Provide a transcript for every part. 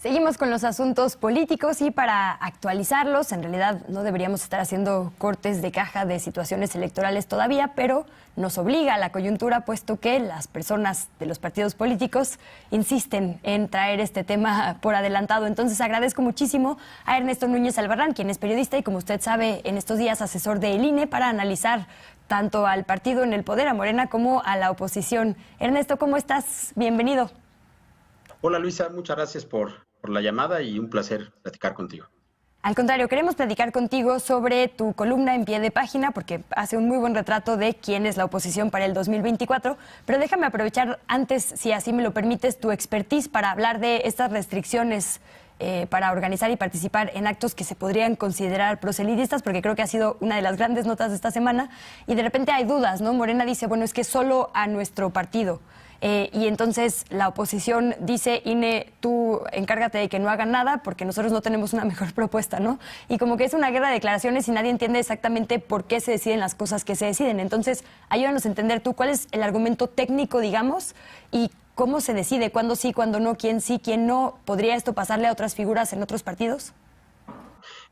Seguimos con los asuntos políticos y para actualizarlos, en realidad no deberíamos estar haciendo cortes de caja de situaciones electorales todavía, pero nos obliga a la coyuntura, puesto que las personas de los partidos políticos insisten en traer este tema por adelantado. Entonces agradezco muchísimo a Ernesto Núñez Albarrán, quien es periodista y, como usted sabe, en estos días asesor del INE, para analizar tanto al partido en el poder, a Morena, como a la oposición. Ernesto, ¿cómo estás? Bienvenido. Hola Luisa, muchas gracias por la llamada y un placer platicar contigo. Al contrario, queremos platicar contigo sobre tu columna en pie de página, porque hace un muy buen retrato de quién es la oposición para el 2024, pero déjame aprovechar antes, si así me lo permites, tu expertise para hablar de estas restricciones para organizar y participar en actos que se podrían considerar proselitistas, porque creo que ha sido una de las grandes notas de esta semana, y de repente hay dudas, ¿no? Morena dice, bueno, es que solo a nuestro partido. Y entonces la oposición dice, INE, tú encárgate de que no hagan nada porque nosotros no tenemos una mejor propuesta, ¿no? Y como que es una guerra de declaraciones y nadie entiende exactamente por qué se deciden las cosas que se deciden. Entonces, ayúdanos a entender tú cuál es el argumento técnico, digamos, y cómo se decide, cuándo sí, cuándo no, quién sí, quién no. ¿Podría esto pasarle a otras figuras en otros partidos?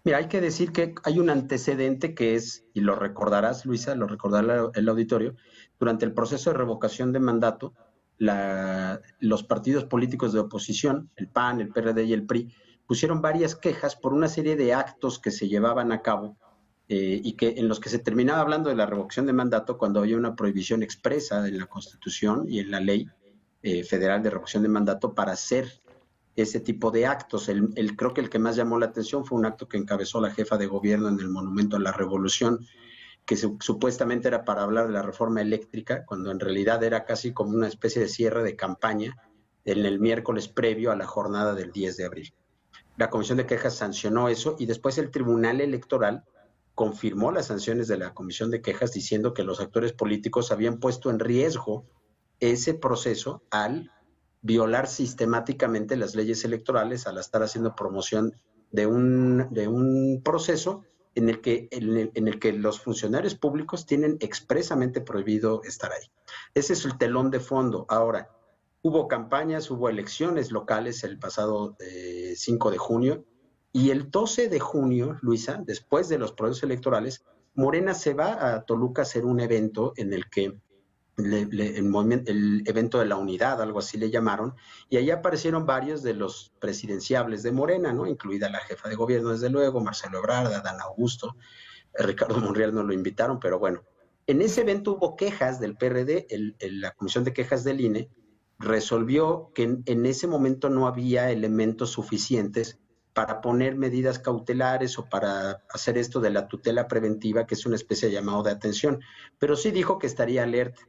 Mira, hay que decir que hay un antecedente que es, y lo recordarás, Luisa, lo recordará el auditorio, durante el proceso de revocación de mandato, los partidos políticos de oposición, el PAN, el PRD y el PRI, pusieron varias quejas por una serie de actos que se llevaban a cabo y que en los que se terminaba hablando de la revocación de mandato cuando había una prohibición expresa en la Constitución y en la Ley Federal de Revocación de Mandato para hacer ese tipo de actos. Creo que el que más llamó la atención fue un acto que encabezó la jefa de gobierno en el Monumento a la Revolución, que supuestamente era para hablar de la reforma eléctrica, cuando en realidad era casi como una especie de cierre de campaña en el miércoles previo a la jornada del 10 de abril. La Comisión de Quejas sancionó eso y después el Tribunal Electoral confirmó las sanciones de la Comisión de Quejas diciendo que los actores políticos habían puesto en riesgo ese proceso al violar sistemáticamente las leyes electorales, al estar haciendo promoción de un proceso en el que los funcionarios públicos tienen expresamente prohibido estar ahí. Ese es el telón de fondo. Ahora, hubo campañas, hubo elecciones locales el pasado 5 de junio, y el 12 de junio, Luisa, después de los procesos electorales, Morena se va a Toluca a hacer un evento en el que el evento de la unidad, algo así le llamaron, y ahí aparecieron varios de los presidenciables de Morena, ¿no? Incluida la jefa de gobierno, desde luego, Marcelo Ebrard, Adán Augusto, Ricardo Monreal no lo invitaron, pero bueno. En ese evento hubo quejas del PRD, la Comisión de Quejas del INE resolvió que en ese momento no había elementos suficientes para poner medidas cautelares o para hacer esto de la tutela preventiva, que es una especie de llamado de atención, pero sí dijo que estaría alerta.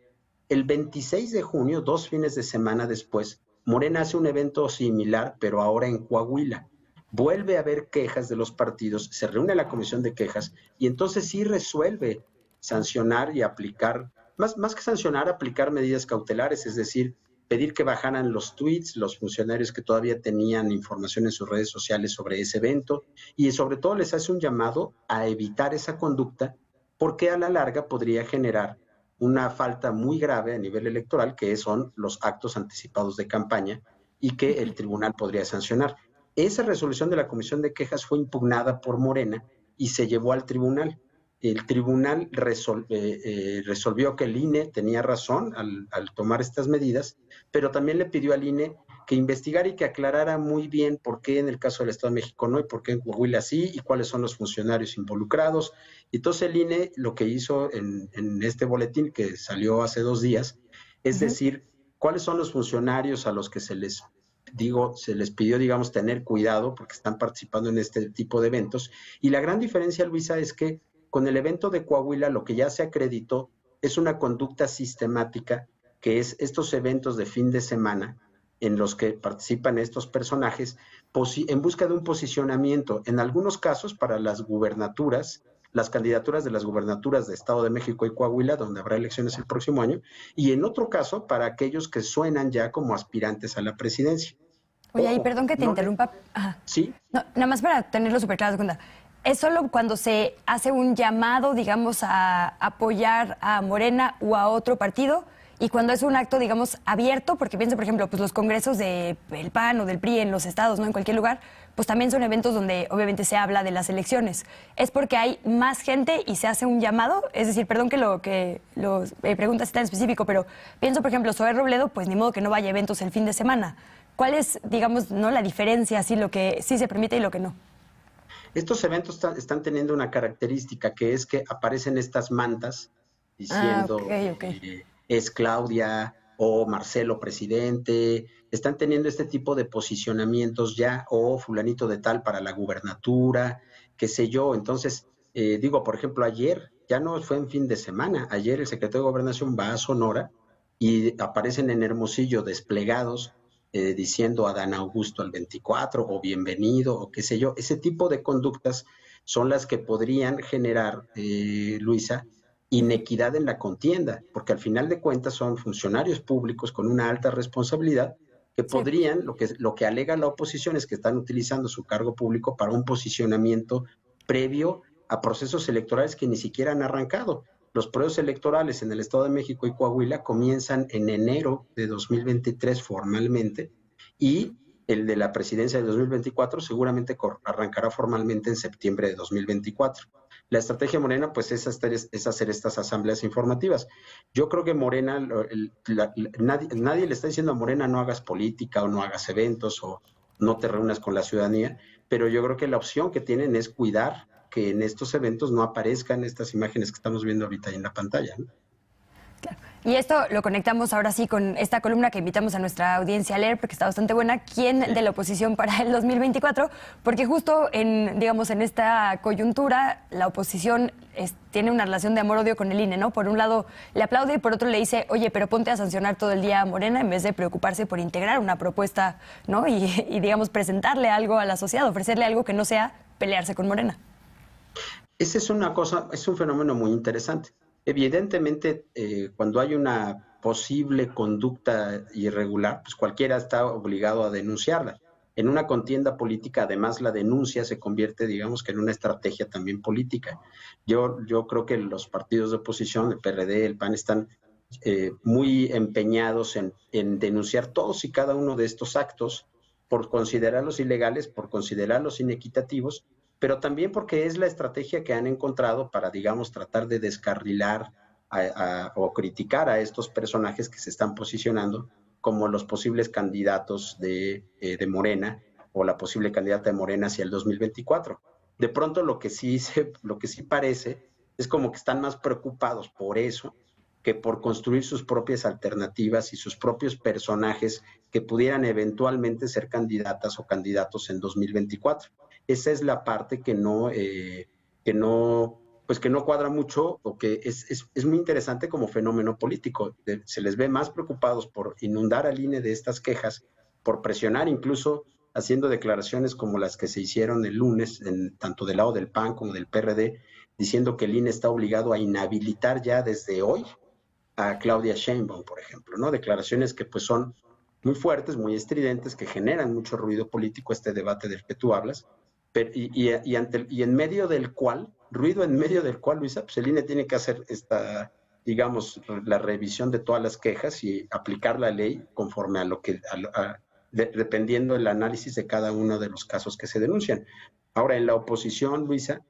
El 26 de junio, 2 fines de semana después, Morena hace un evento similar, pero ahora en Coahuila. Vuelve a haber quejas de los partidos, se reúne la comisión de quejas y entonces sí resuelve sancionar y aplicar, más que sancionar, aplicar medidas cautelares, es decir, pedir que bajaran los tweets, los funcionarios que todavía tenían información en sus redes sociales sobre ese evento, y sobre todo les hace un llamado a evitar esa conducta porque a la larga podría generar una falta muy grave a nivel electoral, que son los actos anticipados de campaña y que el tribunal podría sancionar. Esa resolución de la Comisión de Quejas fue impugnada por Morena y se llevó al tribunal. El tribunal resolvió que el INE tenía razón al tomar estas medidas, pero también le pidió al INE que investigara y que aclarara muy bien por qué en el caso del Estado de México no y por qué en Coahuila sí y cuáles son los funcionarios involucrados. Entonces el INE lo que hizo en este boletín que salió hace 2 días es decir cuáles son los funcionarios a los que se les pidió, digamos, tener cuidado porque están participando en este tipo de eventos. Y la gran diferencia, Luisa, es que con el evento de Coahuila lo que ya se acreditó es una conducta sistemática, que es estos eventos de fin de semana en los que participan estos personajes en busca de un posicionamiento, en algunos casos para las gubernaturas, las candidaturas de las gubernaturas de Estado de México y Coahuila, donde habrá elecciones el próximo año, y en otro caso para aquellos que suenan ya como aspirantes a la presidencia. Oye, y perdón que te interrumpa. Ajá. ¿Sí? No, nada más para tenerlo súper claro, segunda. ¿Es solo cuando se hace un llamado, digamos, a apoyar a Morena o a otro partido? y cuando es un acto, digamos, abierto, porque pienso, por ejemplo, pues los congresos del PAN o del PRI en los estados, ¿no? En cualquier lugar, pues también son eventos donde obviamente se habla de las elecciones. ¿Es porque hay más gente y se hace un llamado? Es decir, perdón que lo preguntas tan específico, pero pienso, por ejemplo, Zoé Robledo, pues ni modo que no vaya a eventos el fin de semana. ¿Cuál es, digamos, no la diferencia, así lo que sí se permite y lo que no? Estos eventos están teniendo una característica que es que aparecen estas mantas diciendo okay. Es Claudia o Marcelo presidente, están teniendo este tipo de posicionamientos ya, o fulanito de tal para la gubernatura, qué sé yo. Entonces, digo, por ejemplo, ayer, ya no fue en fin de semana, ayer el secretario de Gobernación va a Sonora y aparecen en Hermosillo desplegados diciendo Adán Augusto al 24 o bienvenido o qué sé yo. Ese tipo de conductas son las que podrían generar, Luisa, inequidad en la contienda, porque al final de cuentas son funcionarios públicos con una alta responsabilidad que podrían, lo que alega la oposición es que están utilizando su cargo público para un posicionamiento previo a procesos electorales que ni siquiera han arrancado. Los procesos electorales en el Estado de México y Coahuila comienzan en enero de 2023 formalmente, y el de la presidencia de 2024 seguramente arrancará formalmente en septiembre de 2024. La estrategia Morena, pues, es hacer estas asambleas informativas. Yo creo que Morena, nadie le está diciendo a Morena no hagas política o no hagas eventos o no te reúnas con la ciudadanía, pero yo creo que la opción que tienen es cuidar que en estos eventos no aparezcan estas imágenes que estamos viendo ahorita ahí en la pantalla, ¿no? Claro. Y esto lo conectamos ahora sí con esta columna que invitamos a nuestra audiencia a leer porque está bastante buena, ¿Quién de la oposición para el 2024? Porque justo digamos, en esta coyuntura la oposición tiene una relación de amor-odio con el INE, ¿no? Por un lado le aplaude y por otro le dice, oye, pero ponte a sancionar todo el día a Morena en vez de preocuparse por integrar una propuesta, ¿no? Y digamos, presentarle algo a la sociedad, ofrecerle algo que no sea pelearse con Morena. Esa es una cosa, es un fenómeno muy interesante. Evidentemente, cuando hay una posible conducta irregular, pues cualquiera está obligado a denunciarla. En una contienda política, además, la denuncia se convierte, digamos, que en una estrategia también política. Yo creo que los partidos de oposición, el PRD, el PAN, están muy empeñados en denunciar todos y cada uno de estos actos por considerarlos ilegales, por considerarlos inequitativos, pero también porque es la estrategia que han encontrado para, digamos, tratar de descarrilar o criticar a estos personajes que se están posicionando como los posibles candidatos de Morena o la posible candidata de Morena hacia el 2024. De pronto lo que sí parece es como que están más preocupados por eso que por construir sus propias alternativas y sus propios personajes que pudieran eventualmente ser candidatas o candidatos en 2024. Esa es la parte que no cuadra mucho, o que es muy interesante como fenómeno político. Se les ve más preocupados por inundar al INE de estas quejas, por presionar, incluso haciendo declaraciones como las que se hicieron el lunes, tanto del lado del PAN como del PRD, diciendo que el INE está obligado a inhabilitar ya desde hoy a Claudia Sheinbaum, por ejemplo, ¿no? Declaraciones que pues son muy fuertes, muy estridentes, que generan mucho ruido político, este debate del que tú hablas, en medio del cual, Luisa, pues el INE tiene que hacer digamos, la revisión de todas las quejas y aplicar la ley conforme a dependiendo del análisis de cada uno de los casos que se denuncian. Ahora, en la oposición, Luisa,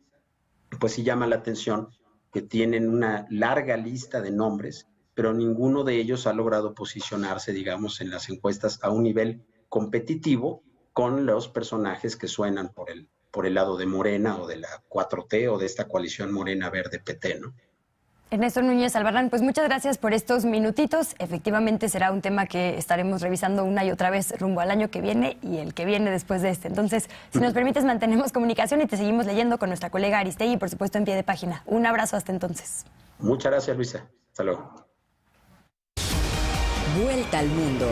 pues sí llama la atención que tienen una larga lista de nombres, pero ninguno de ellos ha logrado posicionarse, digamos, en las encuestas a un nivel competitivo con los personajes que suenan por el lado de Morena o de la 4T o de esta coalición Morena Verde PT, ¿no? Ernesto Núñez Albarrán, pues muchas gracias por estos minutitos. Efectivamente será un tema que estaremos revisando una y otra vez rumbo al año que viene y el que viene después de este. Entonces, si nos permites, mantenemos comunicación y te seguimos leyendo con nuestra colega Aristegui y, por supuesto, en pie de página. Un abrazo hasta entonces. Muchas gracias, Luisa. Hasta luego. Vuelta al mundo.